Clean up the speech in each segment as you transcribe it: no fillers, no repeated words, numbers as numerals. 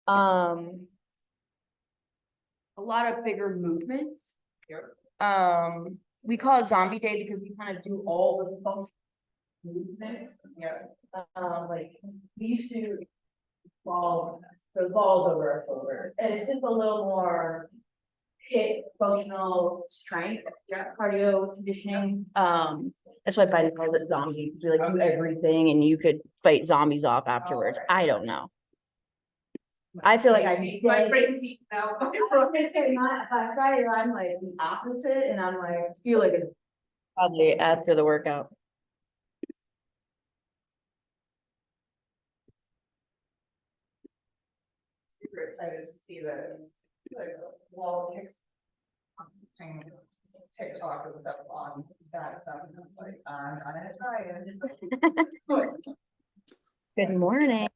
A lot of bigger movements. We call it zombie day because we kind of do all of the fun movements. Yeah. Like we used to fall the balls over our shoulder, and it's just a little more hit functional strength, cardio conditioning. That's why Biden calls it zombie, because we like do everything and you could fight zombies off afterwards. I don't know. I feel like My brain's eating out. By Friday, I'm like the opposite, and I'm like, feel like it's probably after the workout. Super excited to see the wall kicks. TikTok and stuff on that stuff. And it's like, I'm gonna try it. Good morning.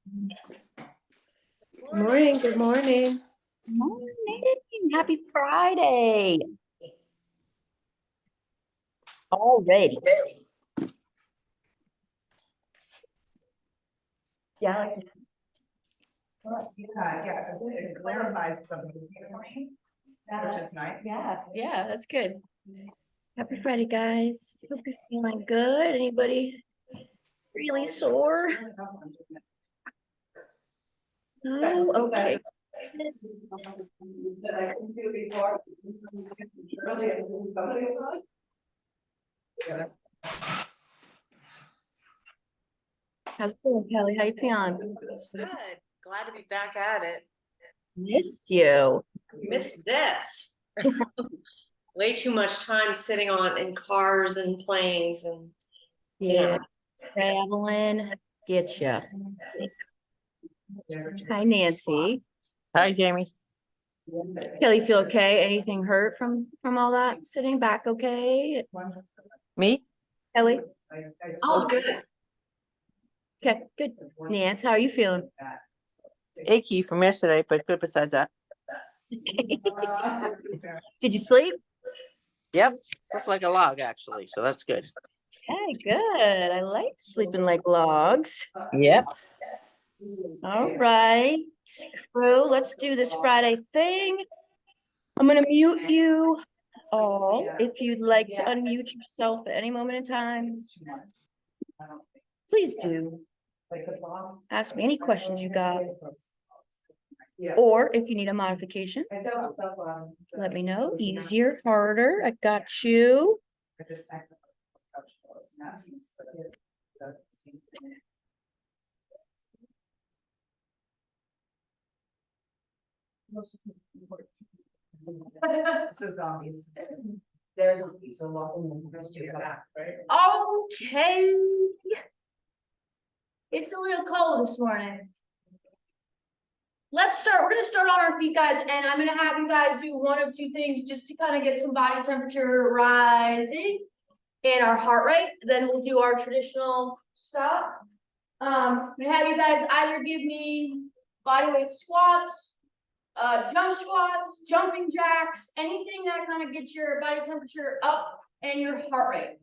Morning, good morning. Morning. Happy Friday. Already. Yeah, like Yeah, it clarifies the point, which is nice. yeah, that's good. Happy Friday, guys. Hope you're feeling good. Anybody really sore? No, okay. That I can do before. How's it going, Kelly? How you feeling? Good. Glad to be back at it. Missed you. Missed this. Way too much time sitting in cars and planes and Yeah, traveling. Get ya. Hi, Nancy. Hi, Jamie. Kelly, feel okay? Anything hurt from all that? Sitting back okay? Me? Kelly? oh, good. Okay, good. Nance, how are you feeling? Achy from yesterday, but good besides that. Did you sleep? Yep. Slept like a log, actually, so that's good. Okay, good. I like sleeping like logs. Yep. All right, crew, let's do this Friday thing. I'm gonna mute you all. If you'd like to unmute yourself at any moment in time, please do. Ask me any questions you got, or if you need a modification, let me know. Easier, harder, I got you. This is zombies. There's zombies, so welcome. Right? Okay. It's a little cold this morning. Let's start. We're gonna start on our feet, guys, and I'm gonna have you guys do one of two things just to kind of get some body temperature rising and our heart rate. Then we'll do our traditional stuff. I'm gonna have you guys either give me body weight squats, jump squats, jumping jacks, anything that kind of gets your body temperature up and your heart rate.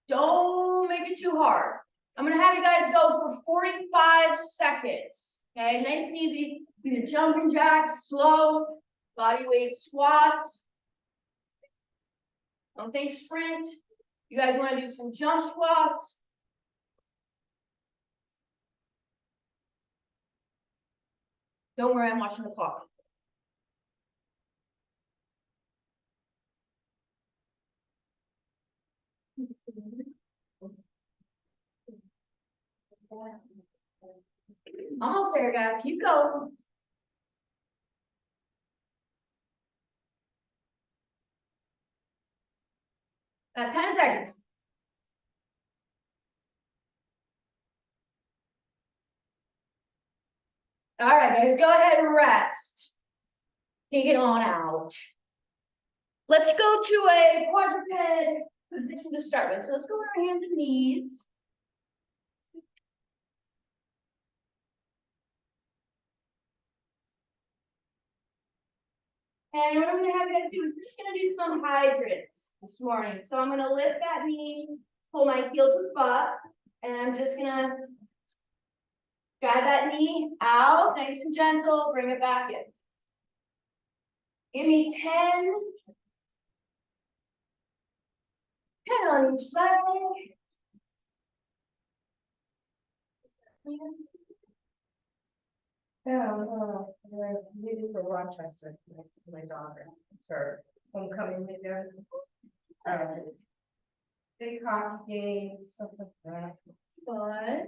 Don't make it too hard. I'm gonna have you guys go for 45 seconds. Okay, nice and easy. Do the jumping jacks, slow, body weight squats. Don't think sprint. You guys want to do some jump squats. Don't worry, I'm watching the clock. Almost there, guys. Keep going. Got 10 seconds. All right, guys, go ahead and rest. Take it on out. Let's go to a quadruped position to start with. So let's go on our hands and knees. And what I'm gonna have you guys do is just gonna do some hydrants this morning. So I'm gonna lift that knee, pull my heel to the butt, and I'm just gonna Drag that knee out, nice and gentle, bring it back in. Give me 10. 10 on each leg. Leaving for Rochester, my daughter, it's her homecoming weekend. Big hockey game, stuff like that. Fun.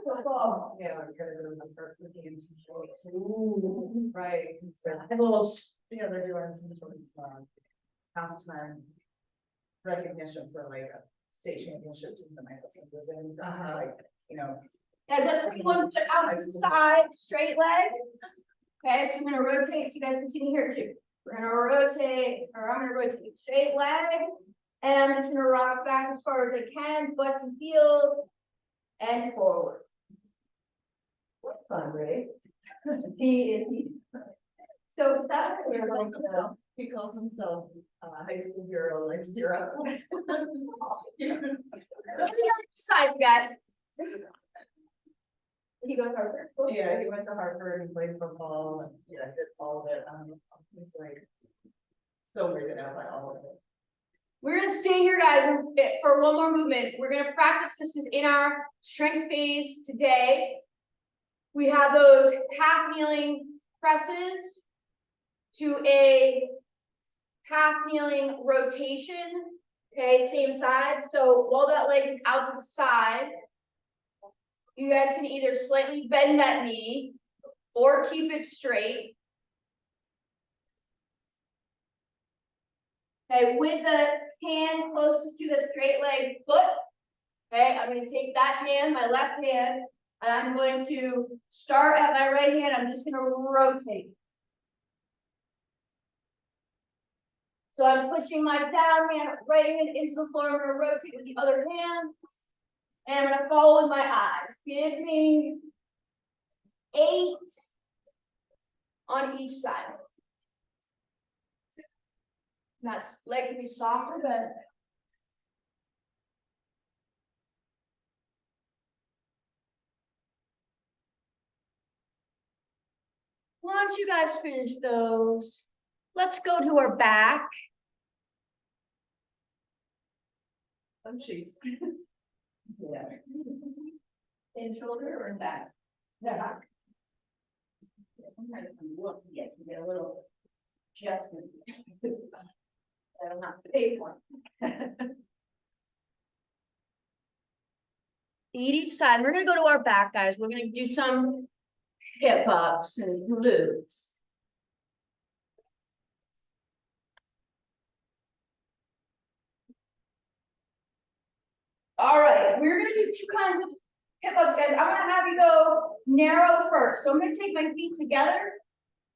Football. Yeah, I'm gonna go to the first game too. Right, so, yeah, they're doing some sort of, halftime recognition for like a state championship team that my husband was in, like, you know. Guys, that's one foot out to the side, straight leg. Okay, so I'm gonna rotate, so you guys can see me here too. We're gonna rotate, or I'm gonna rotate straight leg. And I'm just gonna rock back as far as I can, butts and heels, and forward. Fun, right? He. So that. He calls himself, high school hero, like zero. Side, guys. He goes Harvard. Yeah, he went to Harvard and played football and, yeah, did all of it, he's like. So weirded out by all of it. We're gonna stay here, guys, for one more movement. We're gonna practice this is in our strength phase today. We have those half kneeling presses to a half kneeling rotation. Okay, same side. So while that leg is out to the side, you guys can either slightly bend that knee or keep it straight. Okay, with the hand closest to the straight leg foot. Okay, I'm going to take that hand, my left hand, and I'm going to start at my right hand. I'm just going to rotate. So I'm pushing my down hand, right hand into the floor. I'm going to rotate with the other hand. And I'm going to follow with my eyes. Give me 8 on each side. That leg can be softer, but. Once you guys finish those, let's go to our back. Oh, jeez. Yeah. In shoulder or in back? Back. Sometimes when you look, you get a little adjustment. I don't have to pay for. Each side. We're gonna go to our back, guys. We're gonna do some hip ups and glutes. All right, we're gonna do 2 kinds of hip ups, guys. I'm gonna have you go narrow first. So I'm gonna take my feet together.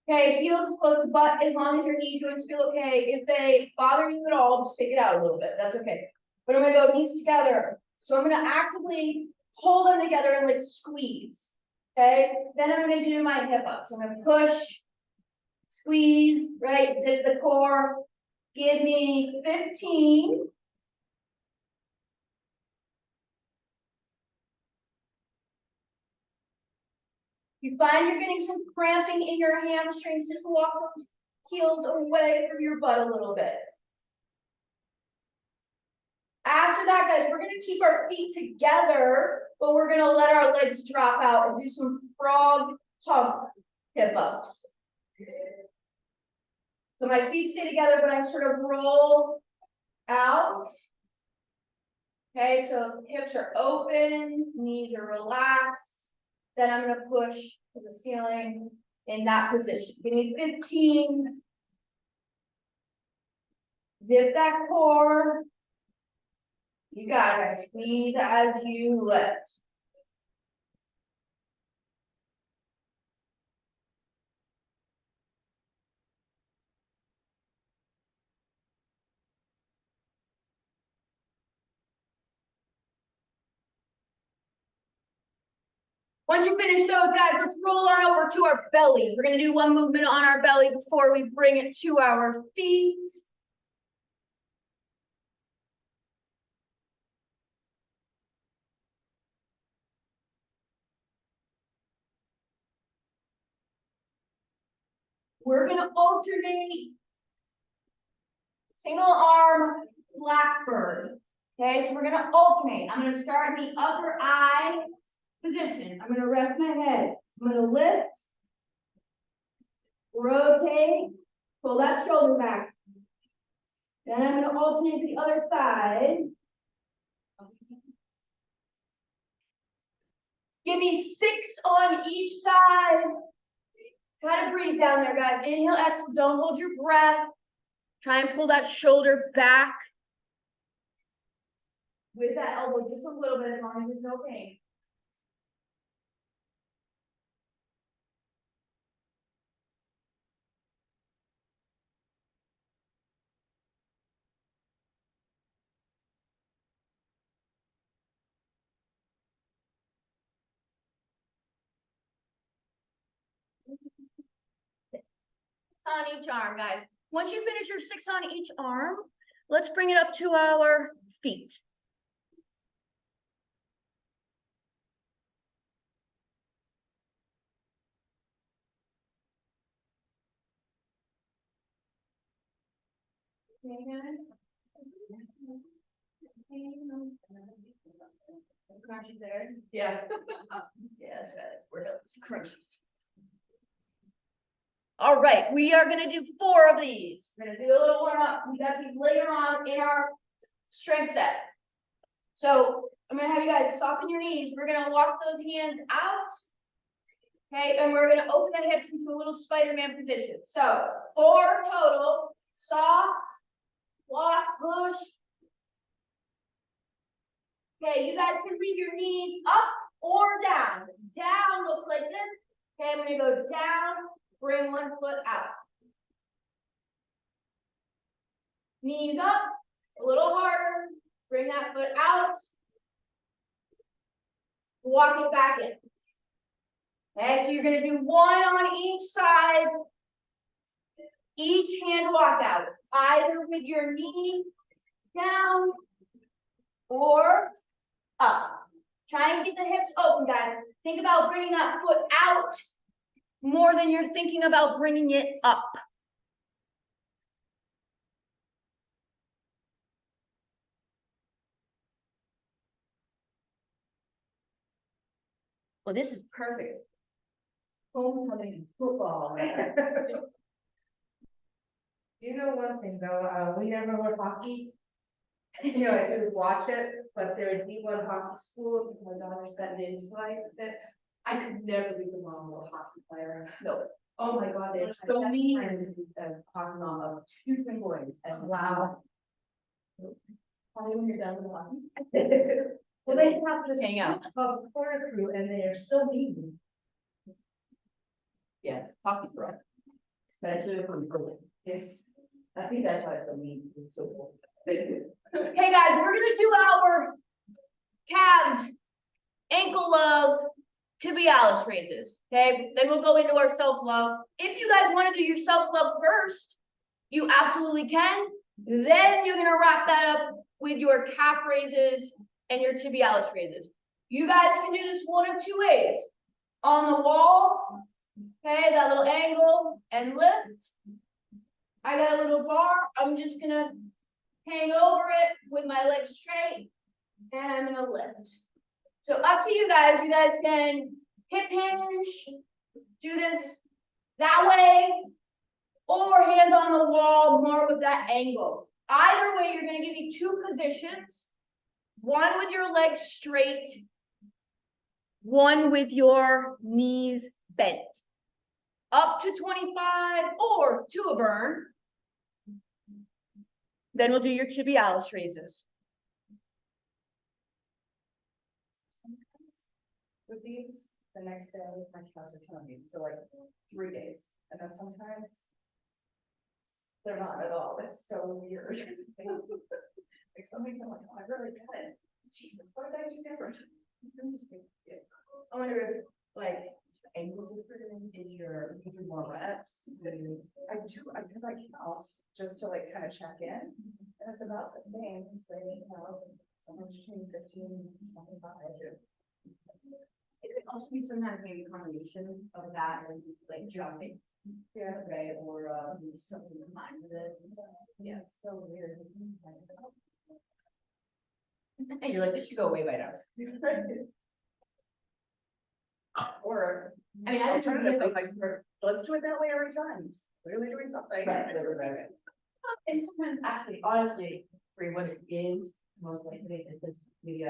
Okay, heels as close to butt, as long as your knee joints feel okay. If they bother you at all, just take it out a little bit. That's okay. But I'm gonna go knees together. So I'm gonna actively hold them together and like squeeze. Okay, then I'm gonna do my hip ups. I'm gonna push, squeeze, right, zip the core. Give me 15. You find you're getting some cramping in your hamstrings, just walk those heels away from your butt a little bit. After that, guys, we're gonna keep our feet together, but we're gonna let our legs drop out and do some frog hump hip ups. So my feet stay together, but I sort of roll out. Okay, so hips are open, knees are relaxed. Then I'm gonna push to the ceiling in that position. Give me 15. Zip that core. You got it. Squeeze as you lift. Once you finish those, guys, let's roll on over to our belly. We're gonna do one movement on our belly before we bring it to our feet. we're gonna alternate single arm blackbird. Okay, so we're gonna alternate. I'm gonna start in the upper eye position. I'm gonna rest my head. I'm gonna lift, rotate, pull that shoulder back. Then I'm gonna alternate to the other side. Give me 6 on each side. Try to breathe down there, guys. Inhale, exhale, don't hold your breath. Try and pull that shoulder back. With that elbow just a little bit, as long as there's no pain. On each arm, guys. Once you finish your 6 on each arm, let's bring it up to our feet. Crunchy there. Yeah. Yeah, that's right. We're crunchies. All right, we are gonna do 4 of these. We're gonna do a little warm up. We got these later on in our strength set. So I'm gonna have you guys soften your knees. We're gonna walk those hands out. Okay, and we're gonna open the hips into a little Spider-Man position. So 4 total, soft, walk, push. Okay, you guys can leave your knees up or down. Down looks like this. Okay, I'm gonna go down, bring one foot out. Knees up, a little harder, bring that foot out. Walk it back in. Okay, so you're gonna do 1 on each side. Each hand walk out, either with your knee down or up. Try and get the hips open, guys. Think about bringing that foot out more than you're thinking about bringing it up. Well, this is perfect. Homecoming football. Do you know one thing though, we never were hockey. You know, I could watch it, but there would be one hockey school, my daughter's gotten into like that. I could never be the mom of a hockey player. No. Oh my God, they're so mean. And hockey mom of 2 twin boys and wow. Probably when you're done with hockey. Well, they have this Hang out. called corner crew and they are so mean. Yeah, hockey pro. Especially from Berlin. Yes, I think that's why it's so mean. It's so cool. Okay, guys, we're gonna do our calves, ankle love, tibialis raises. Okay, then we'll go into our self-love. If you guys want to do your self-love first, you absolutely can. Then you're gonna wrap that up with your calf raises and your tibialis raises. You guys can do this one of 2 ways. On the wall, okay, that little angle and lift. I got a little bar. I'm just gonna hang over it with my legs straight, and I'm gonna lift. So up to you guys. You guys can hip hinge, do this that way, or hands on the wall, more with that angle. Either way, you're gonna give me 2 positions. 1 with your legs straight, 1 with your knees bent. Up to 25 or to a burn. Then we'll do your tibialis raises. Sometimes with these, the next day my cows are killing me, so like 3 days, and then sometimes they're not at all. It's so weird. Like some weeks I'm like, oh, I really got it. Jesus, what did I do different? I wonder if, like, Angle different, is you do more reps? I do, because I count just to like kind of check in, and it's about the same, so you know, somewhere between 15 and 25. it could also be sometimes maybe a combination of that and like jumping. Yeah. Right, or, something behind it. Yeah, it's so weird. And you're like, this should go away by now. Or, I mean, I don't alternatively, like, let's do it that way every time, it's clearly doing something. Right. And sometimes actually, honestly, for what it is, most likely it's just the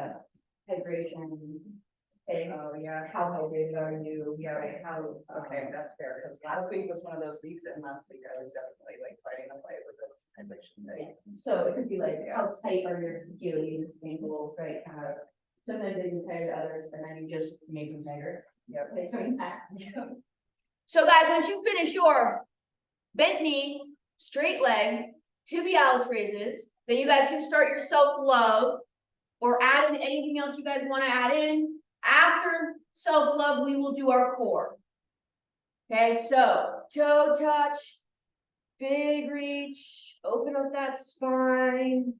hydration. And Oh, yeah. how hydrated are you? Yeah, right. How, Okay, that's fair, because last week was one of those weeks, and last week I was definitely like fighting a fight with the hydration thing. so it could be like, how tight are your Achilles, ankles, right, kind of. Sometimes they can tire others, and then you just make them tighter. Yep. Okay, so guys, once you finish your bent knee, straight leg, tibialis raises, then you guys can start your self-love or add in anything else you guys want to add in. After self-love, we will do our core. Okay, so toe touch, big reach, open up that spine.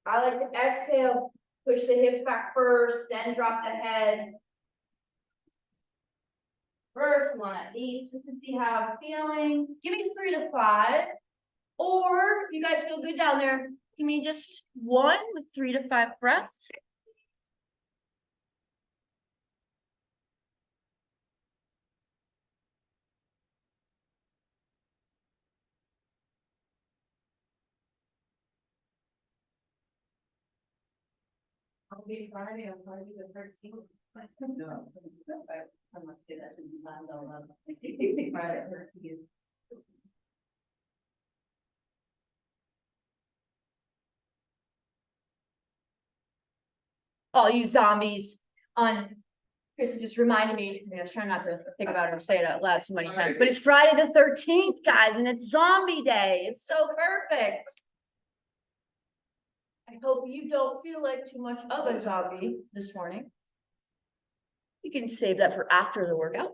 I like to exhale, push the hips back first, then drop the head. First one at least, you can see how I'm feeling. Give me 3 to 5. Or if you guys feel good down there, give me just 1 with 3 to 5 breaths. I'll be Friday, I'll probably be the 13th. No. How much did that in mind on Friday, 13th. All you zombies on, Kristen just reminded me, I was trying not to think about it or say it out loud too many times, but it's Friday the 13th, guys, and it's zombie day. It's so perfect. I hope you don't feel like too much of a zombie this morning. You can save that for after the workout,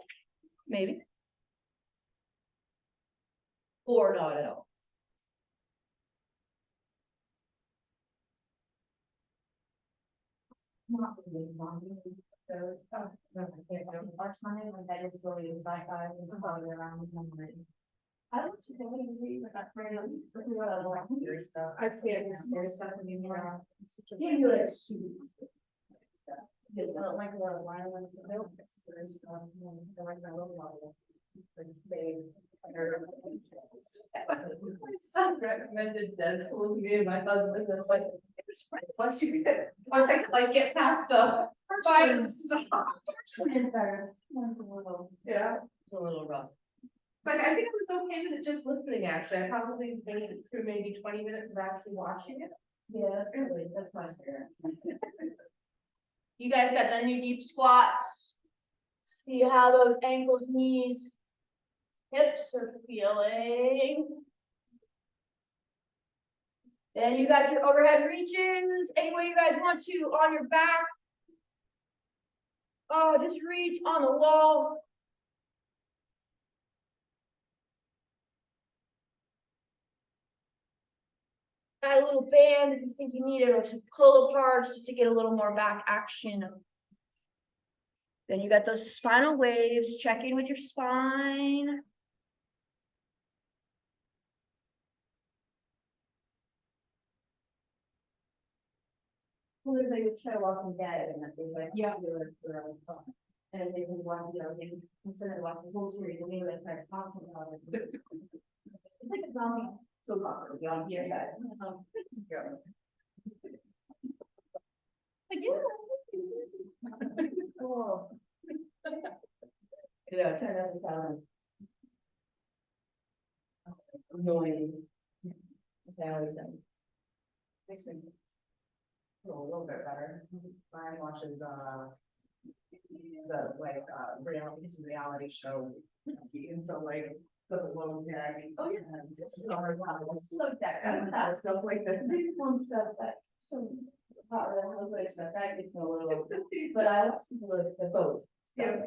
maybe. Or not at all. Not really zombie. So, no, I can't do our sign, my head is really sci-fi and probably around memory. I don't think I can see like that very Serious stuff. I've seen this serious stuff in the mirror. Yeah, you like shoot. I don't like a lot of violence, I don't like serious stuff, I like my little model. It's they. My son recommended Deadpool to me and my husband was like, once you get, like get past the violence stuff. Yeah. It's a little rough. Like, I think I was okay with it just listening, actually, I probably made it through maybe 20 minutes of actually watching it. Yeah, that's my fair. You guys got the new deep squats. See how those ankles, knees, hips are feeling. Then you got your overhead reaches, any way you guys want to on your back. Oh, just reach on the wall. Add a little band if you think you need it, or some pull aparts just to get a little more back action. Then you got those spinal waves, check in with your spine. Well, there's like a show Walking Dead and that there's like. Yeah. And they can watch, you know, they consider watching the whole series, and they like start talking about it. It's like a zombie soap opera, beyond here, guys. Like, yeah. Cool. Yeah, turn that to sound. Annoying. Makes me feel a little bit better. Brian watches, the, like, reality show, and so like, the Below Deck. Oh, yeah. Summer Palace. Look that, And stuff like that. stuff that, some, hot red, stuff, that gets me a little, but I like the both. Yeah.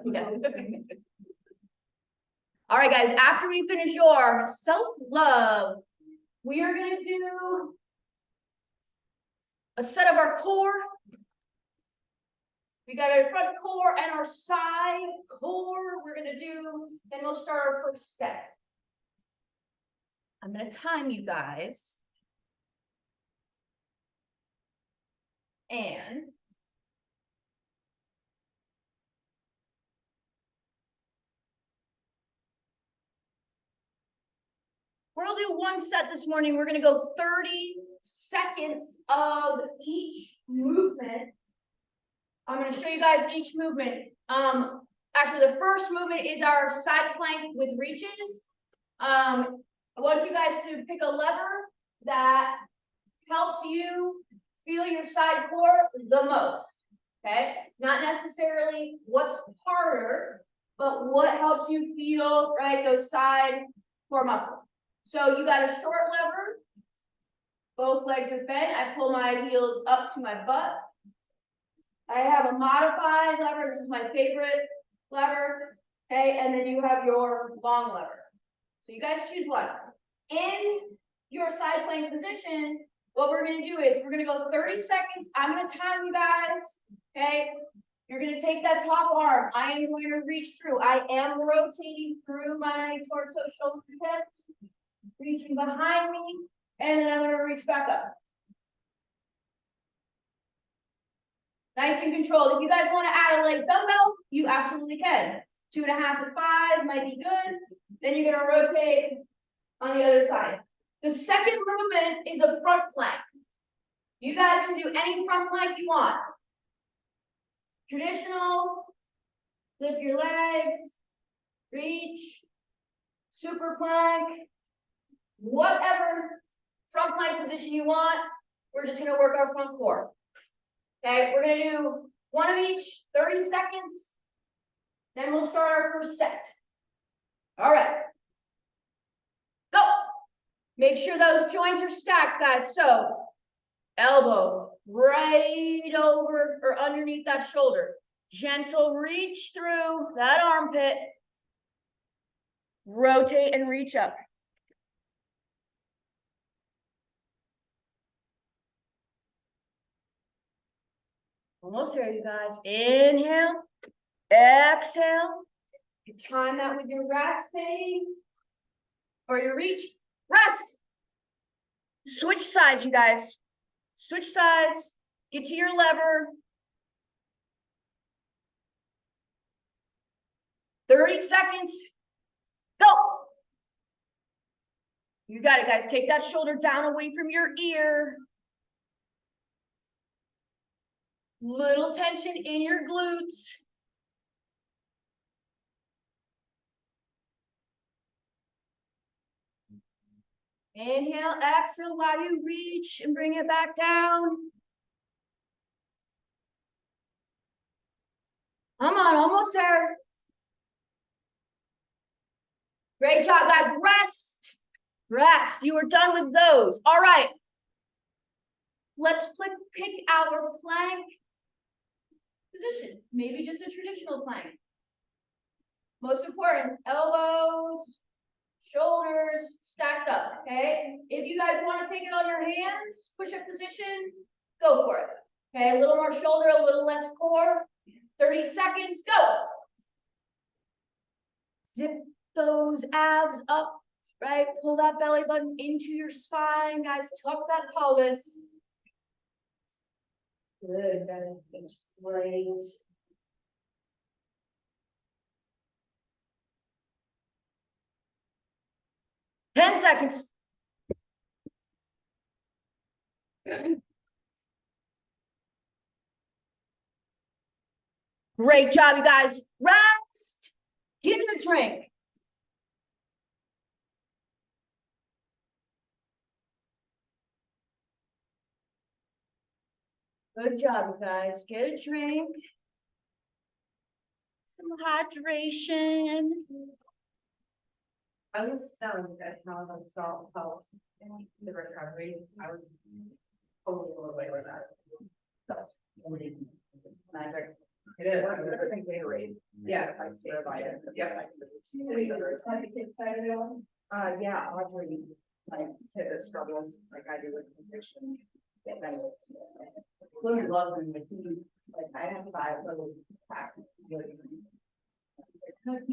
All right, guys, after we finish your self-love, we are gonna do a set of our core We got our front core and our side core we're gonna do, and we'll start our first set. I'm gonna time you guys. And we'll do one set this morning. We're gonna go 30 seconds of each movement. I'm gonna show you guys each movement. Actually, the first movement is our side plank with reaches. I want you guys to pick a lever that helps you feel your side core the most. Okay, not necessarily what's harder, but what helps you feel, right, those side core muscles. So you got a short lever, both legs are bent. I pull my heels up to my butt. I have a modified lever. This is my favorite lever. Okay, and then you have your long lever. So you guys choose one. In your side plank position, what we're gonna do is we're gonna go 30 seconds. I'm gonna time you guys. Okay, you're gonna take that top arm. I am going to reach through. I am rotating through my torso, shoulder, hips, reaching behind me, and then I'm gonna reach back up. Nice and controlled. If you guys want to add a leg dumbbell, you absolutely can. 2.5 to 5 might be good. Then you're gonna rotate on the other side. The second movement is a front plank. You guys can do any front plank you want. Traditional, lift your legs, reach, super plank, whatever front plank position you want. We're just gonna work our front core. Okay, we're gonna do one of each, 30 seconds. Then we'll start our first set. All right. Go. Make sure those joints are stacked, guys. So elbow right over or underneath that shoulder. Gentle reach through that armpit. Rotate and reach up. Almost there, you guys. Inhale, exhale. You time that with your resting or your reach. Rest. Switch sides, you guys. Switch sides. Get to your lever. 30 seconds. Go. You got it, guys. Take that shoulder down away from your ear. Little tension in your glutes. Inhale, exhale while you reach and bring it back down. Come on, almost there. Great job, guys. Rest. Rest. You are done with those. All right. Let's pick our plank position. Maybe just a traditional plank. Most important, elbows, shoulders stacked up, okay? If you guys want to take it on your hands, push-up position, go for it. Okay, a little more shoulder, a little less core. 30 seconds, go. Zip those abs up, right? Pull that belly button into your spine, guys. Tuck that pelvis. Good, guys. Great. Ten seconds. Great job, you guys. Rest. Get a drink. Good job, you guys. Get a drink. Some hydration. I was stunned at how the salt helped in the recovery. I was totally blown away with that. It is. I think Gatorade. Yeah, I swear by it. Yeah. Have the kids excited at all? Yeah, Audrey, like, hit the struggles like I do with addiction. Really love them, but he, like, I have 5 little packs. You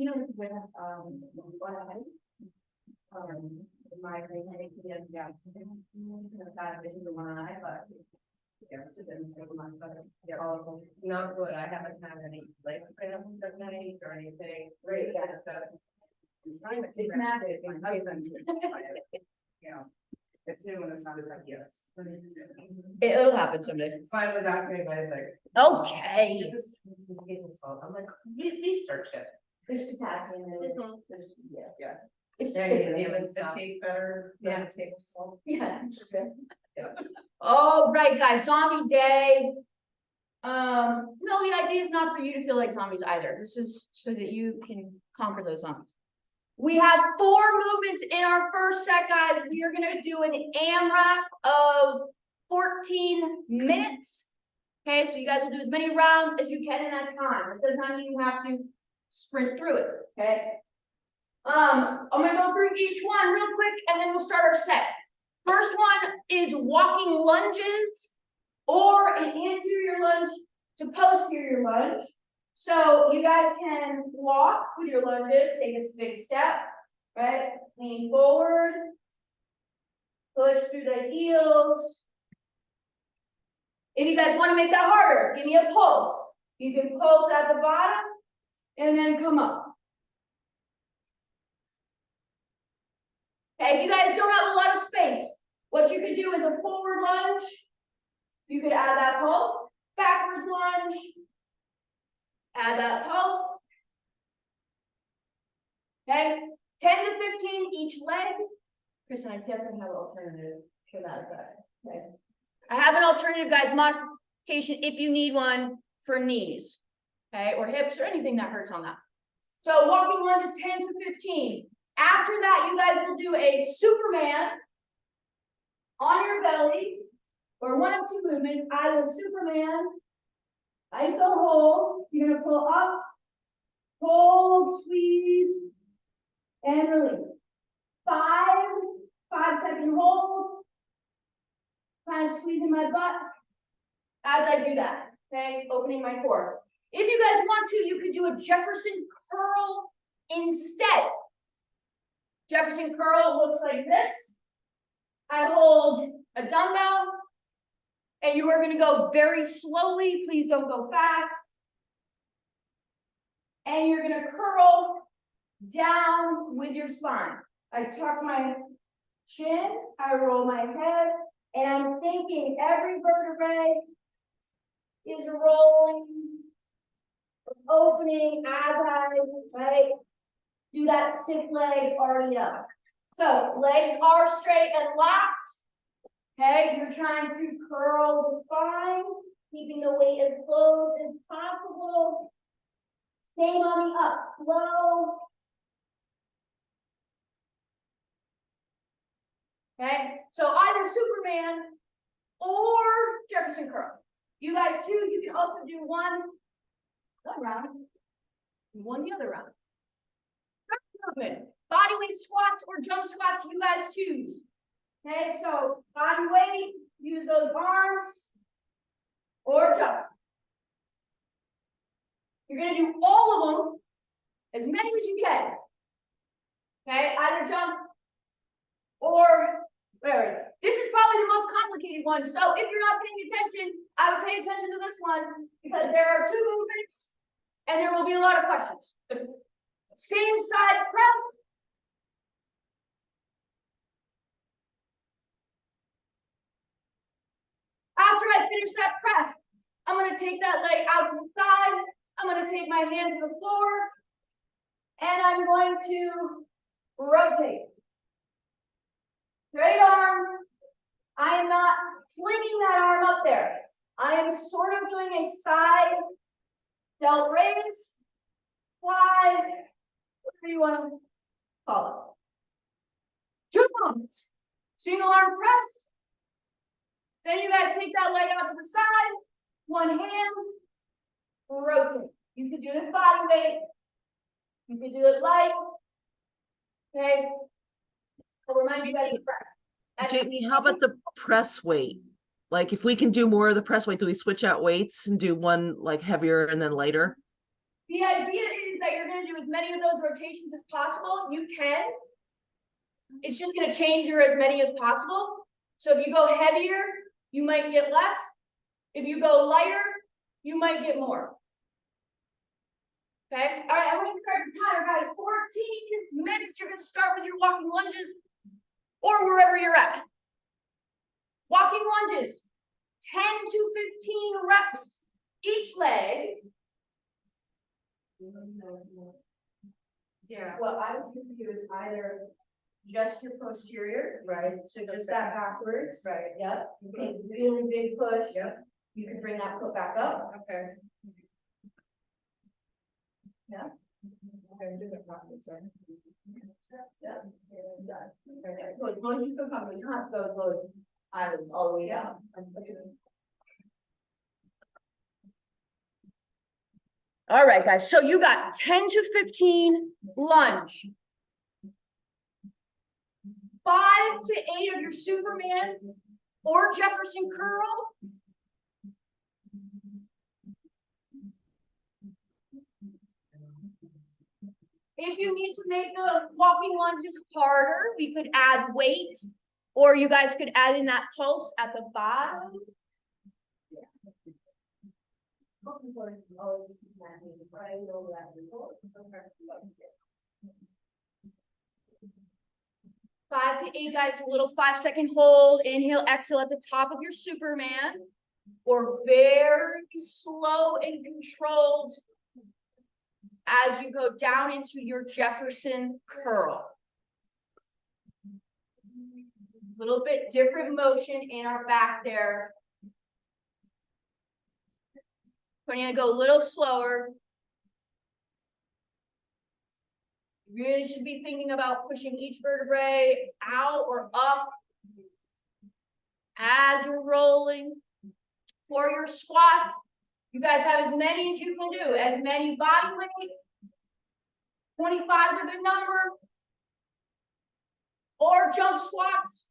know, with, what my headache, yeah. That is the one I, but. Yeah, it didn't take much, but they're all not good. I haven't had any like cramps at night or anything. Great, yeah, so. I'm trying to figure out if my husband. You know, it's new and it's not as ideas. It'll happen someday. Mine was asking me, but I was like. Okay. I'm like, research it. There's potassium in it. Mhm. There's, yeah. Yeah. It's Yeah, very it stuff. tastes better than table salt. Yeah. Yeah. All right, guys, zombie day. No, the idea is not for you to feel like zombies either. This is so that you can conquer those zombies. We have 4 movements in our first set, guys. We are gonna do an AMRAP of 14 minutes. Okay, so you guys will do as many rounds as you can in that time. It does not mean you have to sprint through it, okay? I'm gonna go through each one real quick and then we'll start our set. First one is walking lunges or an anterior lunge to posterior lunge. So you guys can walk with your lunges, take a big step, right? Lean forward, push through the heels. If you guys want to make that harder, give me a pulse. You can pulse at the bottom and then come up. Okay, if you guys don't have a lot of space, what you could do is a forward lunge. You could add that pulse, backwards lunge, add that pulse. Okay, 10 to 15 each leg. Kristen, I definitely have an alternative for that effect. Okay. I have an alternative, guys, modification if you need one for knees, okay, or hips or anything that hurts on that. So walking lunge is 10 to 15. After that, you guys will do a Superman on your belly, or one of 2 movements, either Superman, iso hold, you're gonna pull up, hold, squeeze, and release. 5-second hold, kind of squeezing my butt as I do that, okay, opening my core. If you guys want to, you could do a Jefferson curl instead. Jefferson curl looks like this. I hold a dumbbell, and you are gonna go very slowly, please don't go fast. And you're gonna curl down with your spine. I tuck my chin, I roll my head, and I'm thinking every vertebrae is rolling, opening as I, right? Do that stiff leg already up. So legs are straight and locked. Okay, you're trying to curl the spine, keeping the weight as close as possible. Same on the up, slow. Okay, so either Superman or Jefferson curl. You guys choose. You can also do one round, one the other round. Movement, body weight squats or jump squats, you guys choose. Okay, so body weight, use those arms or jump. You're gonna do all of them, as many as you can. Okay, either jump or whatever. This is probably the most complicated one. So if you're not paying attention, I would pay attention to this one because there are 2 movements and there will be a lot of questions. Same side press. After I finish that press, I'm going to take that leg out to the side. I'm going to take my hands to the floor. And I'm going to rotate. Straight arm. I am not flinging that arm up there. I am sort of doing a side delt raise, slide, whatever you want to call it. 2 movements. Single arm press. Then you guys take that leg out to the side, one hand, rotate. You can do this body weight. You can do it light. Okay. I'll remind you guys of press. Jamie, how about the press weight? Like if we can do more of the press weight, do we switch out weights and do one like heavier and then lighter? The idea is that you're gonna do as many of those rotations as possible. You can. It's just gonna change your as many as possible. So if you go heavier, you might get less. If you go lighter, you might get more. Okay, all right, I'm gonna start your timer, guys. 14 minutes. You're gonna start with your walking lunges or wherever you're at. Walking lunges, 10 to 15 reps each leg. Yeah. What I would do for you is either just your posterior, right? So just that backwards. Right. Yep. You take a really big push. Yep. You can bring that foot back up. Okay. Yeah. Okay, do that backwards, right? Yeah. Okay. So as long as you feel comfortable, you don't have to go as low as eyelids all the way down. All right, guys, so you got 10 to 15 lunge. 5 to 8 of your Superman or Jefferson curl. If you need to make the walking lunges harder, we could add weight, or you guys could add in that pulse at the bottom. 5 to 8, guys, a little 5-second hold, inhale, exhale at the top of your Superman, or very slow and controlled as you go down into your Jefferson curl. Little bit different motion in our back there. We're gonna go a little slower. You really should be thinking about pushing each vertebrae out or up as you're rolling. For your squats, you guys have as many as you can do, as many body weight. 25 is a good number. Or jump squats.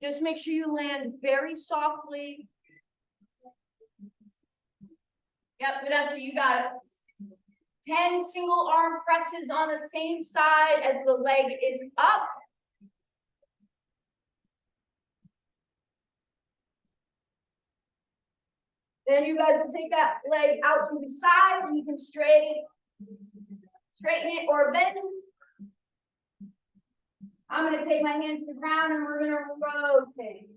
Just make sure you land very softly. Yep, Vanessa, you got it. 10 single arm presses on the same side as the leg is up. Then you guys will take that leg out to the side and you can straighten it or bend. I'm gonna take my hands to the ground and we're gonna rotate.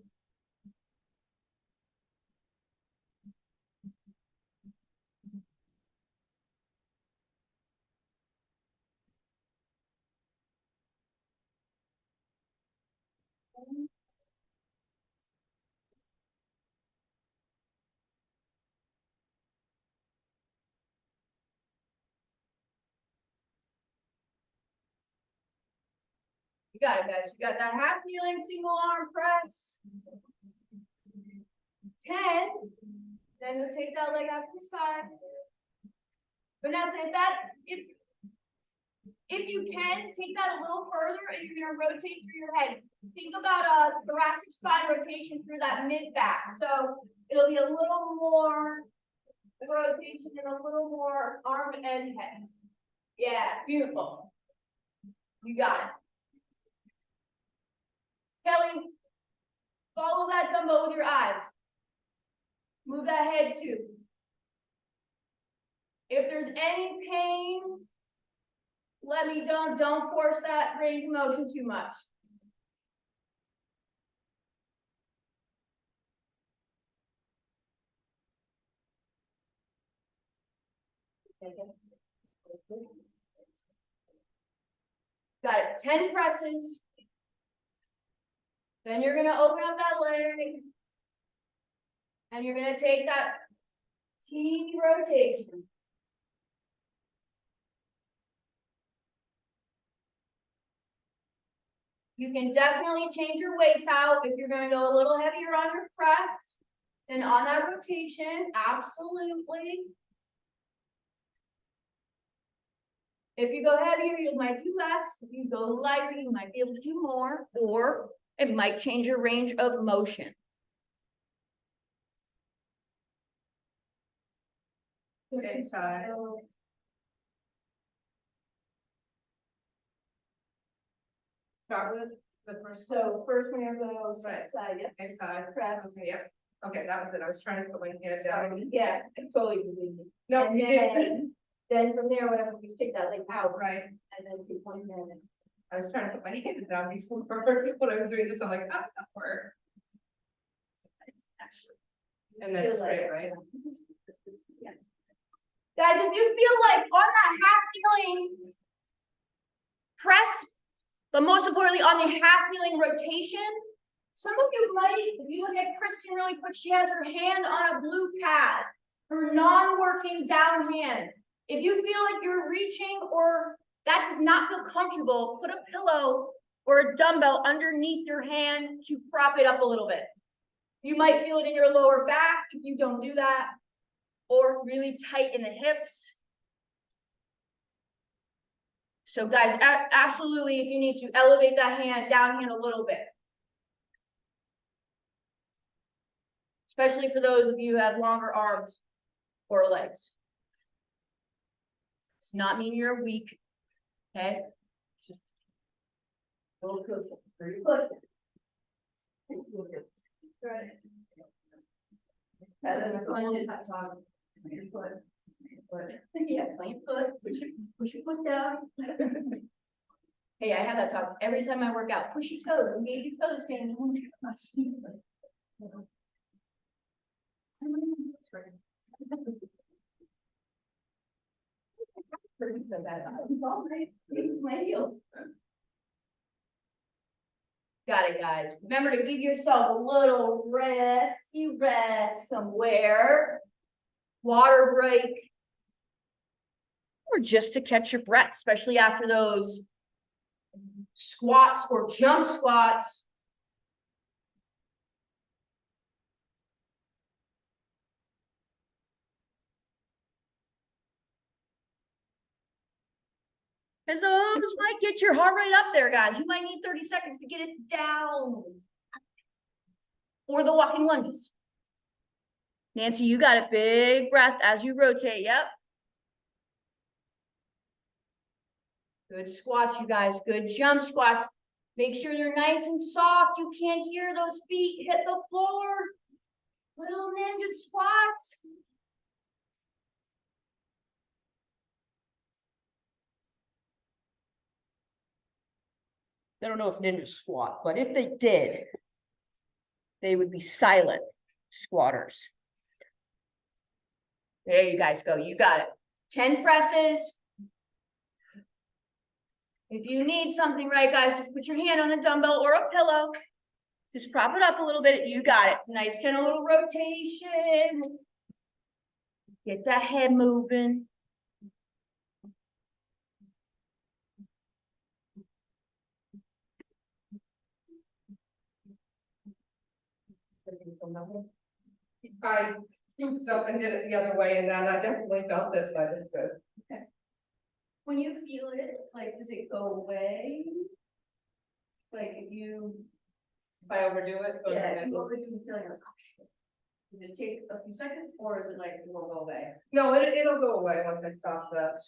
You got it, guys. You got that half kneeling single arm press. 10. Then you'll take that leg out to the side. Vanessa, if you can, take that a little further and you're gonna rotate through your head. Think about a thoracic spine rotation through that mid back. So it'll be a little more rotation and a little more arm and head. Yeah, beautiful. You got it. Kelly, follow that dumbbell with your eyes. Move that head too. If there's any pain, let me don't force that range of motion too much. Got it. 10 presses. Then you're gonna open up that leg. And you're gonna take that teeny rotation. You can definitely change your weights out if you're gonna go a little heavier on your press than on that rotation, absolutely. If you go heavier, you might do less. If you go lighter, you might be able to do more. Or It might change your range of motion. Okay, side. Start with the first. So first one, goes Right. side, yes. Same side. Correct. Okay, yep. Okay, that was it. I was trying to put my hand Sorry, down. yeah, I totally believe you. No, And you didn't. then from there, whatever, you take that leg out, Right. and then take one hand. I was trying to put my hand down before, when I was doing this, I'm like, that's not work. And then Feel straight, like- right? Yeah. Guys, if you feel like on that half kneeling press, but most importantly on the half kneeling rotation, some of you might, if you look at Kristen really quick, she has her hand on a blue pad, her non-working down hand. If you feel like you're reaching or that does not feel comfortable, put a pillow or a dumbbell underneath your hand to prop it up a little bit. You might feel it in your lower back if you don't do that, or really tight in the hips. So guys, absolutely, if you need to elevate that hand, down hand a little bit. Especially for those of you who have longer arms or legs. Does not mean you're weak, okay? Just a little cushion, pretty cushion. Right. And then lunges. Yeah, plant foot, push your foot down. Hey, I have that talk every time I work out. Push your toes, engage your toes, Sandy. Hurting so bad. My heels. Got it, guys. Remember to give yourself a little rest. You rest somewhere. Water break. Or just to catch your breath, especially after those squats or jump squats. Because those might get your heart rate up there, guys. You might need 30 seconds to get it down. Or the walking lunges. Nancy, you got it. Big breath as you rotate. Yep. Good squats, you guys. Good jump squats. Make sure they're nice and soft. You can't hear those feet hit the floor. Little ninja squats. I don't know if ninjas squat, but if they did, they would be silent squatters. There you guys go. You got it. 10 presses. If you need something, right, guys, just put your hand on a dumbbell or a pillow. Just prop it up a little bit. You got it. Nice, gentle little rotation. Get that head moving. I scooped up and did it the other way, and then I definitely felt this way. It's good. When you feel it, like, does it go away? Like, if you, If I overdo it, go yeah, ahead. if you overdo the feeling like, oh, shit. Does it take a few seconds, or is it like, it will go away? No, it'll go away once I stop that.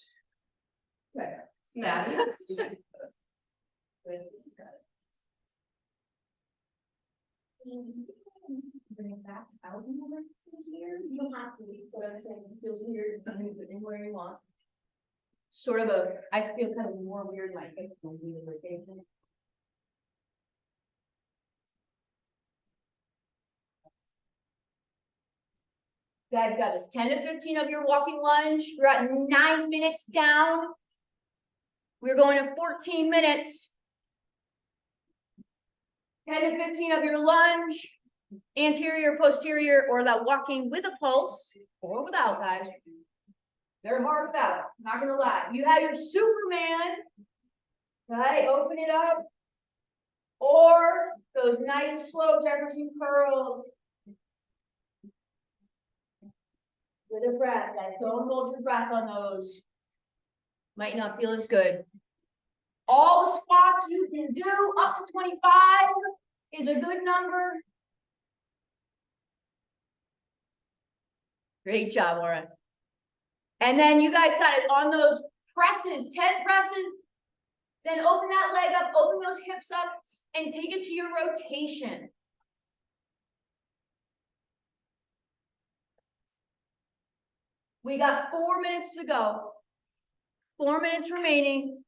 Madness. Bring it back out a little bit here. You don't have to leave, so I'm saying it feels weird, you can move it anywhere you want. Sort of a, I feel kind of more weird in my hips when we do the rotation. Guys, got this 10 to 15 of your walking lunge. We're at 9 minutes down. We're going to 14 minutes. 10 to 15 of your lunge, anterior, posterior, or that walking with a pulse, or without, guys. They're hard without, not gonna lie. You have your Superman, right? Open it up. Or those nice slow Jefferson curls. With a breath, guys. Don't hold your breath on those. Might not feel as good. All the squats you can do up to 25 is a good number. Great job, Lauren. And then you guys got it on those presses, 10 presses. Then open that leg up, open those hips up, and take it to your rotation. We got 4 minutes to go. 4 minutes remaining.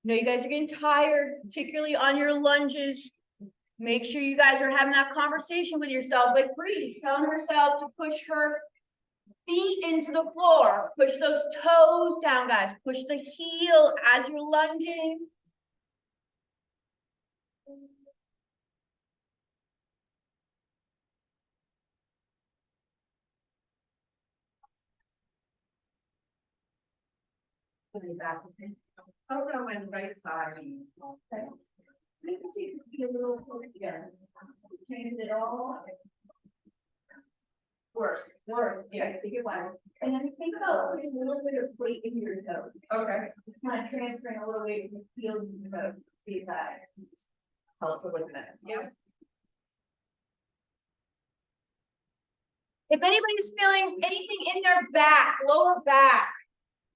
I know you guys are getting tired, particularly on your lunges. Make sure you guys are having that conversation with yourself, like Bree's telling herself to push her feet into the floor. Push those toes down, guys. Push the heel as you're lunging. I'll go on the right side. Change it all. Worse, yeah, think it went. And then think about putting a little bit of weight in your toes. Okay. It's kind of transferring a little weight from the heel to the toes. See if that Help with that. Yep. If anybody's feeling anything in their back, lower back,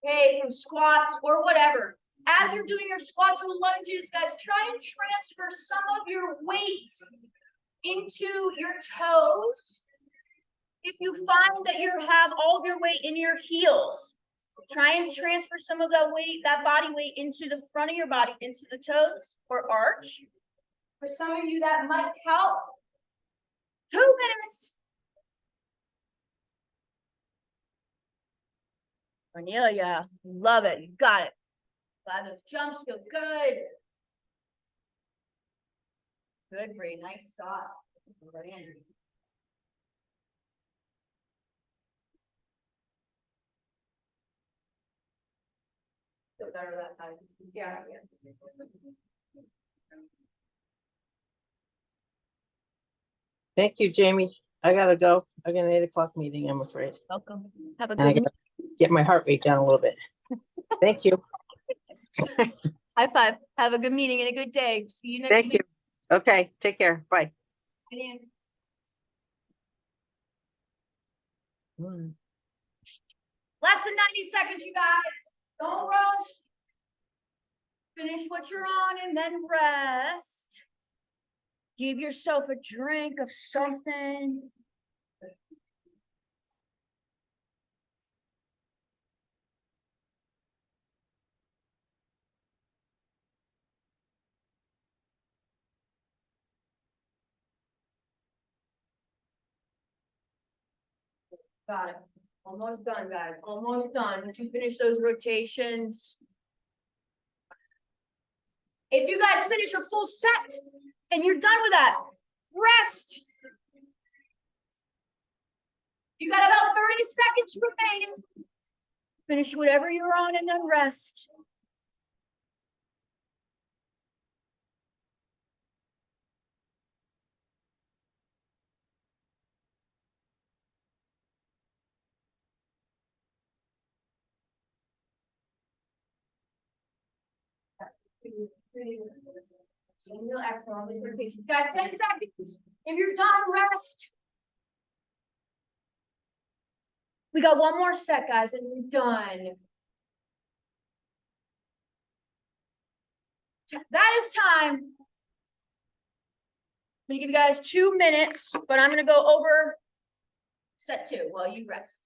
okay, from squats or whatever, as you're doing your squats or lunges, guys, try and transfer some of your weight into your toes. If you find that you have all of your weight in your heels, try and transfer some of that weight, that body weight into the front of your body, into the toes or arch. For some of you, that might help. 2 minutes. Cornelia, love it. You got it. Glad those jumps feel good. Good, Bree. Nice shot. Right in. Feel better that time. Yeah. Thank you, Jamie. I gotta go. I got an 8 o'clock meeting, I'm afraid. Welcome. Have a And I good gotta get my heart rate down a little bit. Thank you. high five. Have a good meeting and a good day. See you next Thank you. week. Okay, take care. Bye. Finance. Less than 90 seconds, you guys. Don't rush. Finish what you're on and then rest. Give yourself a drink of something. Got it. Almost done, guys. Almost done. Once you finish those rotations. If you guys finish a full set and you're done with that, rest. You got about 30 seconds remaining. Finish whatever you're on and then rest. Inhale, exhale on these rotations. Guys, 10 seconds. If you're done, rest. We got one more set, guys, and we're done. That is time. I'm gonna give you guys 2 minutes, but I'm gonna go over set 2 while you rest.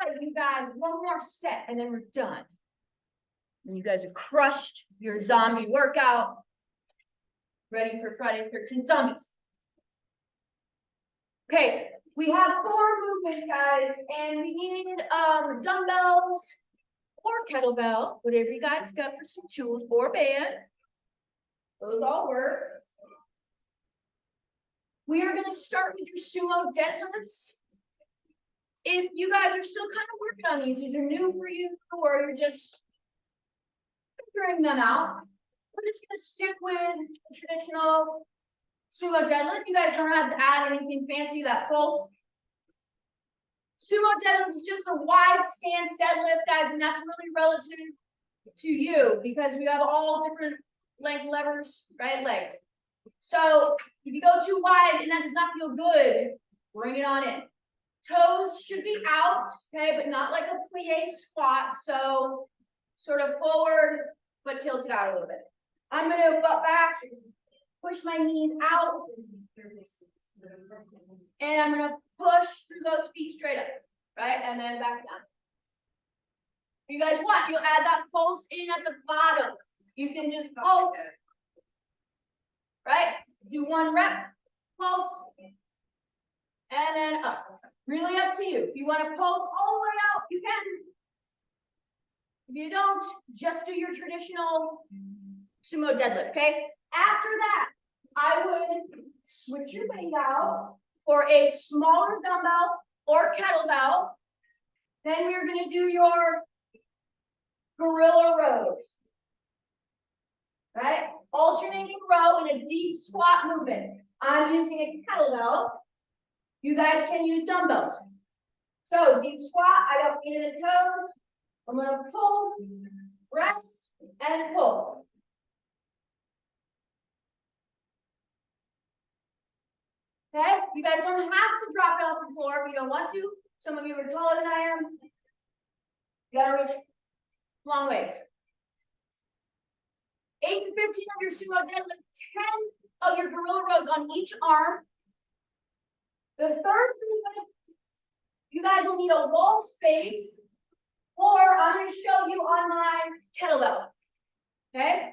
right, you guys, one more set and then we're done. And you guys have crushed your zombie workout. Ready for Friday 13 zombies. Okay, we have 4 movements, guys, and we need dumbbells or kettlebell, whatever you guys got for some tools, or band. Those all work. We are gonna start with your sumo deadlifts. If you guys are still kind of working on these are new for you, or you're just figuring them out, we're just gonna stick with the traditional sumo deadlift. You guys don't have to add anything fancy that pulse. Sumo deadlift is just a wide stance deadlift, guys, and that's really relative to you because we have all different length levers, right? Legs. So if you go too wide and that does not feel good, bring it on in. Toes should be out, okay, but not like a plie squat. So sort of forward, but tilted out a little bit. I'm gonna butt back, push my knees out, and I'm gonna push through those feet straight up, right? And then back down. If you guys want, you'll add that pulse in at the bottom. You can just pulse, right? Do 1 rep, pulse, and then up. Really up to you. If you want to pulse all the way out, you can. If you don't, just do your traditional sumo deadlift, okay? After that, I would switch your weight out for a smaller dumbbell or kettlebell. Then we're going to do your gorilla rows. Right? Alternating row in a deep squat movement. I'm using a kettlebell. You guys can use dumbbells. So deep squat, I got feet and toes. I'm gonna pull, rest, and pull. Okay, you guys don't have to drop it off the floor if you don't want to. Some of you are taller than I am. You gotta reach long ways. 8 to 15 of your sumo deadlift, 10 of your gorilla rows on each arm. The third movement, you guys will need a wall space, or I'm going to show you on my kettlebell. Okay?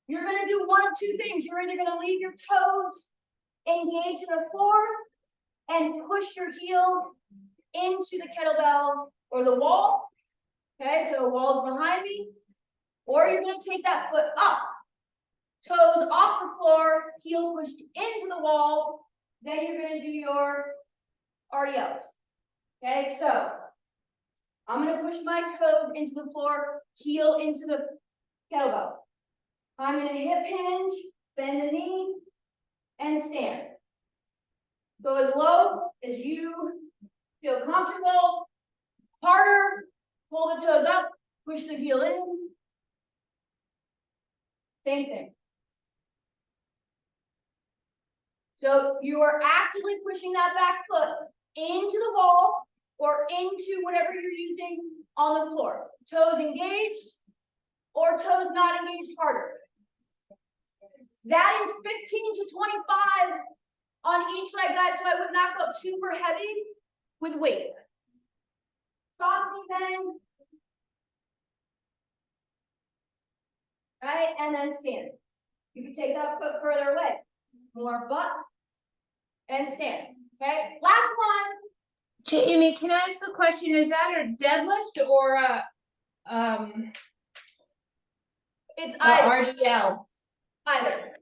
You're going to do one of 2 things. You're either going to leave your toes engaged in a form and push your heel into the kettlebell or the wall. Okay, so the wall's behind me. Or you're going to take that foot up, toes off the floor, heel pushed into the wall. Then you're going to do your RDLs. Okay, so I'm going to push my toes into the floor, heel into the kettlebell. I'm going to hip hinge, bend the knee, and stand. Go as low as you feel comfortable. Harder, pull the toes up, push the heel in. Same thing. So you are actively pushing that back foot into the wall or into whatever you're using on the floor. Toes engaged or toes not engaged harder. That is 15 to 25 on each leg, guys, so I would not go super heavy with weight. Softly bend. Right, and then stand. You can take that foot further away. More butt and stand. Okay, last one. Jamie, can I ask a question? Is that a deadlift or a It's either. RDL? Either.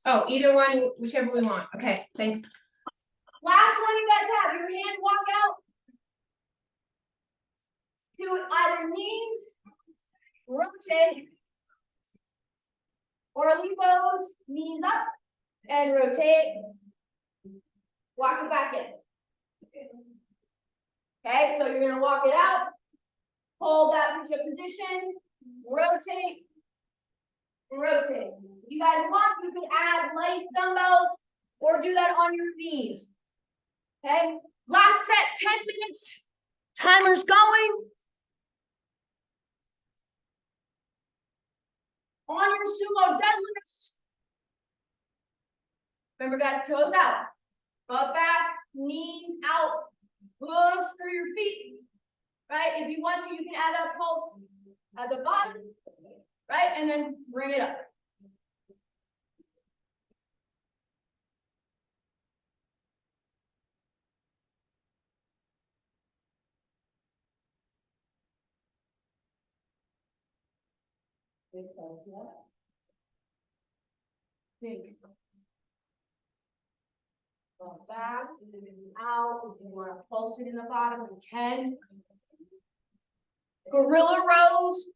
Oh, either one, whichever we want. Okay, thanks. Last one you guys have. Your hand walk out to either knees, rotate, or leave those knees up and rotate. Walk it back in. Okay, so you're gonna walk it out, hold that position, rotate, rotate. If you guys want, you can add light dumbbells or do that on your knees. Okay, last set, 10 minutes. Timer's going. On your sumo deadlifts. Remember, guys, toes out, butt back, knees out, push through your feet. Right, if you want to, you can add that pulse at the bottom, right, and then bring it up. Think. Go back, and then it's out. If you want to pulse it in the bottom, you can. Gorilla rows.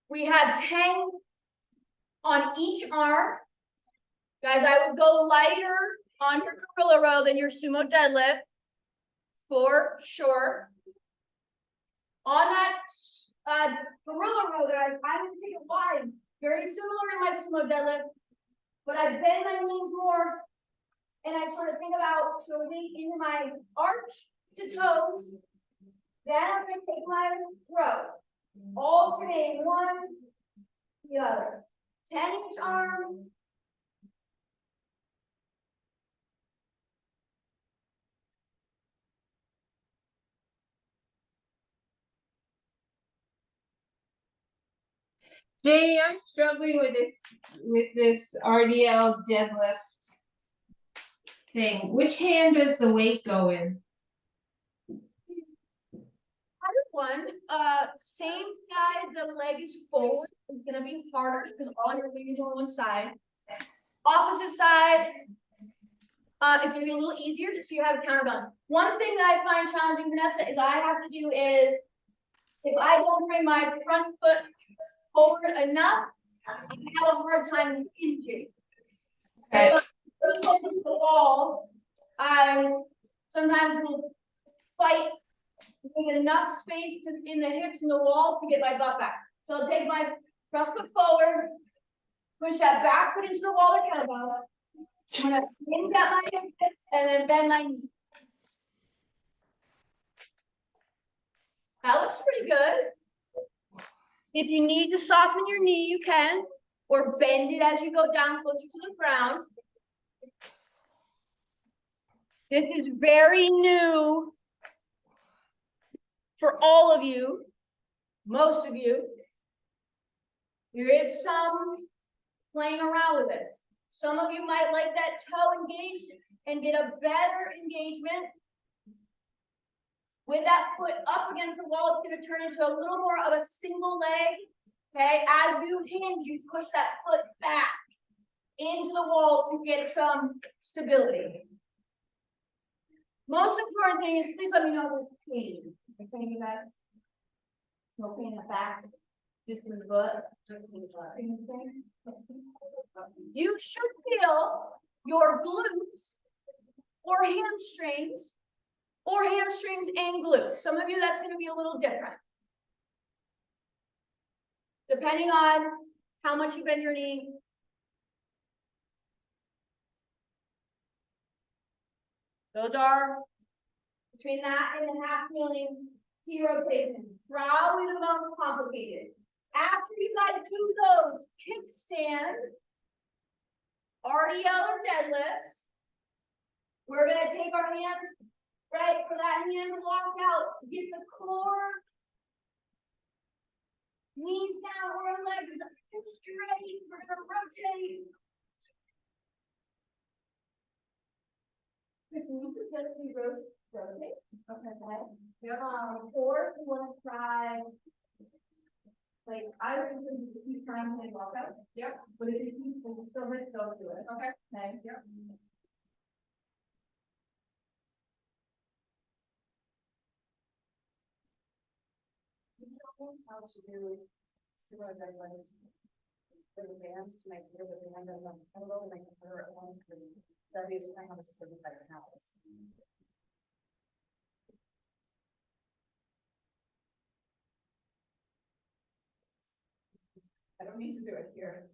We have 10 on each arm. Guys, I would go lighter on your gorilla row than your sumo deadlift. For sure. On that gorilla row, guys, I'm gonna take it wide. Very similar to my sumo deadlift. But I bend my knees more. And I sort of think about the weight into my arch to toes. Then I'm gonna take my row. Alternate one, the other. 10 each arm. Jamie, I'm struggling with this RDL deadlift thing. Which hand does the weight go in? Other one, same side, the leg is forward, it's gonna be harder because all your weight is on one side. Opposite side, it's gonna be a little easier just so you have a counterbalance. One thing that I find challenging, Vanessa, is I have to do is, if I don't bring my front foot forward enough, I have a hard time hinging. Okay. If I'm close to the wall, I sometimes will fight to get enough space in the hips and the wall to get my butt back. So I'll take my front foot forward, push that back foot into the wall or kettlebell. I'm gonna hinge at my hips and then bend my knee. That looks pretty good. If you need to soften your knee, you can, or bend it as you go down closer to the ground. This is very new for all of you, most of you. There is some playing around with this. Some of you might like that toe engaged and get a better engagement. With that foot up against the wall, it's going to turn into a little more of a single leg. Okay, as you hinge, you push that foot back into the wall to get some stability. Most important thing is, please let me know if there's pain. Is there pain in that? No pain in the back, just in the butt. Just in the butt. You should feel your glutes or hamstrings and glutes. Some of you, that's going to be a little different. Depending on how much you bend your knee. Those are between that and a half million T rotation. Probably the most complicated. After you guys do those kickstand, RDL or deadlifts, we're gonna take our hands, right, for that hand to walk out, get the core, knees down, or legs straight, we're gonna rotate. Rotate. Okay. Yep. Or if you wanna try, like, I would keep trying to walk out. Yep. But if you keep so much, don't do it. Okay. Okay. Yep. How to do similar deadlift for the bands to make it with the end of them. I don't know, make it better at home because that is kind of a simple better house. I don't need to do it here.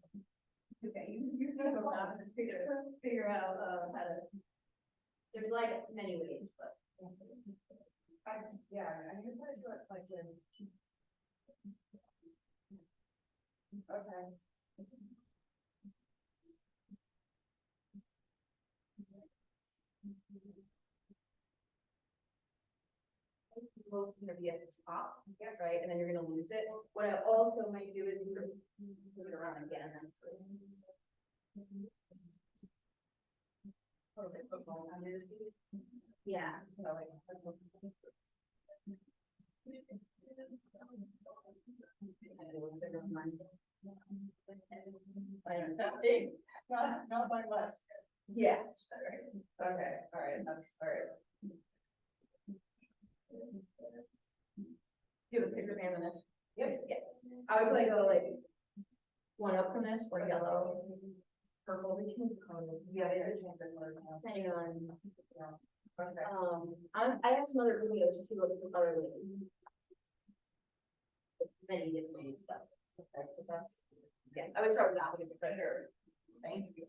Okay, you're gonna go out and figure out how to. There's like many ways, but. Yeah, I mean, try to do it like in. Okay. supposed to be at the top, right, and then you're gonna lose it. What I also might do is move it around again. Yeah. Not by much. Yeah. It's better. Okay, all right, that's all right. Do you have a picture band on this? Yep. Yeah. I would probably go like one up from this, or yellow, purple, which one's color? Yeah, they are changing color now. Hang on. Okay. I have some other videos if you look at the other videos. Many different ways, but okay, but that's, yeah, I would start with that one right here. Thank you.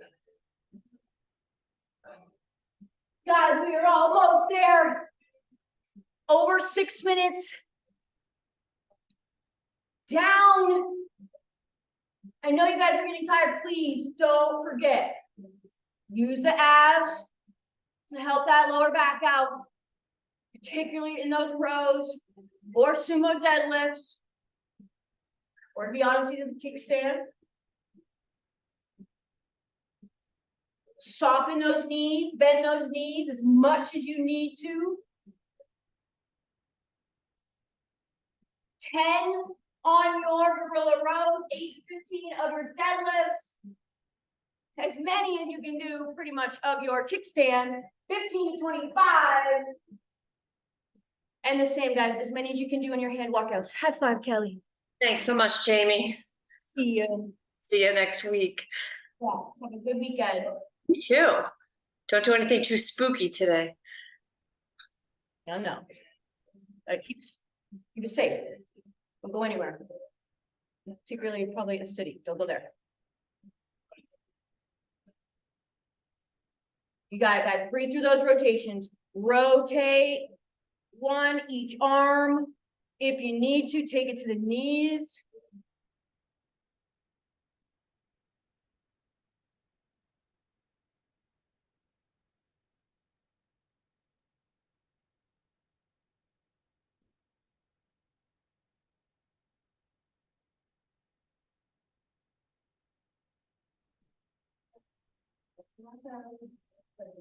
Guys, we are almost there. Over 6 minutes. Down. I know you guys are getting tired. Please don't forget. Use the abs to help that lower back out, particularly in those rows or sumo deadlifts. Or to be honest with you, the kickstand. Soften those knees, bend those knees as much as you need to. 10 on your gorilla rows, 8 to 15 of your deadlifts. As many as you can do pretty much of your kickstand, 15 to 25. And the same, guys, as many as you can do in your hand walkouts. High five, Kelly. Thanks so much, Jamie. See you. See you next week. Yeah, have a good weekend. You too. Don't do anything too spooky today. No. Keep it safe. Don't go anywhere. Particularly probably a city. Don't go there. You got it, guys. Breathe through those rotations. Rotate one each arm. If you need to, take it to the knees.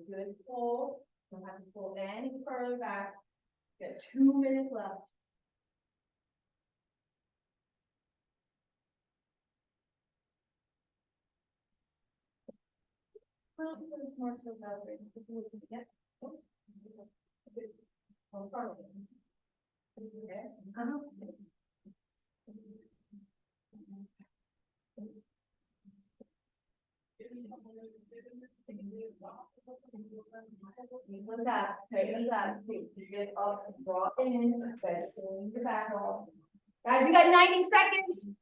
Good pull. Don't have to pull any further back. Got 2 minutes left. Look that, tighten that, get up, draw in, bend your back off. Guys, we got 90 seconds.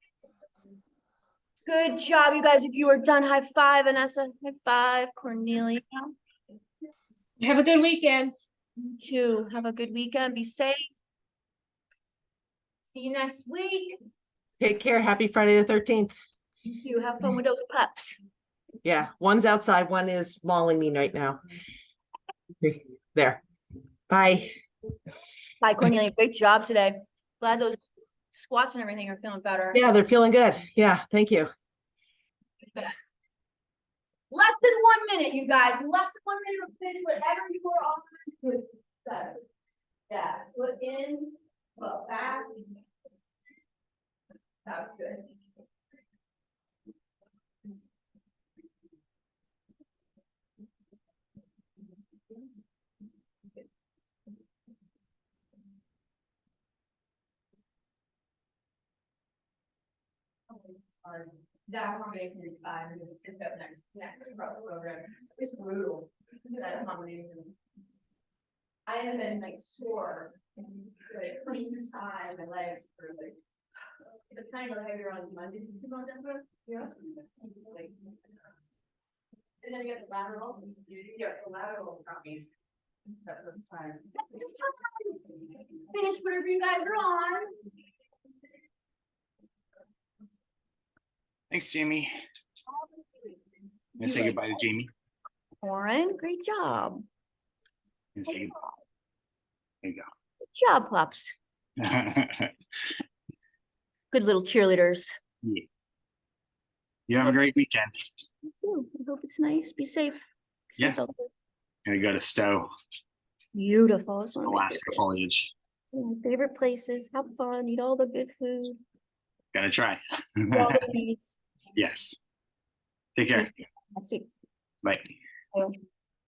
Good job, you guys. If you are done, high five, Vanessa. High five, Cornelia. Have a good weekend. You too. Have a good weekend. Be safe. See you next week. Take care. Happy Friday the 13th. You too. Have fun with those pups. Yeah, one's outside, one is mauling me right now. There. Bye. Hi, Cornelia. Great job today. Glad those squats and everything are feeling better. Yeah, they're feeling good. Yeah, thank you. Less than 1 minute, you guys. Less than 1 minute to finish whatever you are on with. Yeah, foot in, foot back. That's good. That combination is fine. It's up next program. It's brutal. That combination. I have been like sore, like clean side, my legs for like. It's kind of heavier on Monday. Yeah. Like. And then you get the lateral. Yeah, the lateral copy. That's time. It's time. Finish whatever you guys are on. Thanks, Jamie. I'm gonna say goodbye to Jamie. Warren, great job. I'm gonna say goodbye. There you go. job, Pops. Good little cheerleaders. You have a great weekend. You too. I hope it's nice. Be safe. Be Yeah. safe out there. Gonna go to Stowe, Beautiful. It's one of my Alaska foliage. favorite places. Have fun. Eat all the good food. Gonna try. Eat all the meats. Yes. Take care. See. Bye. Bye.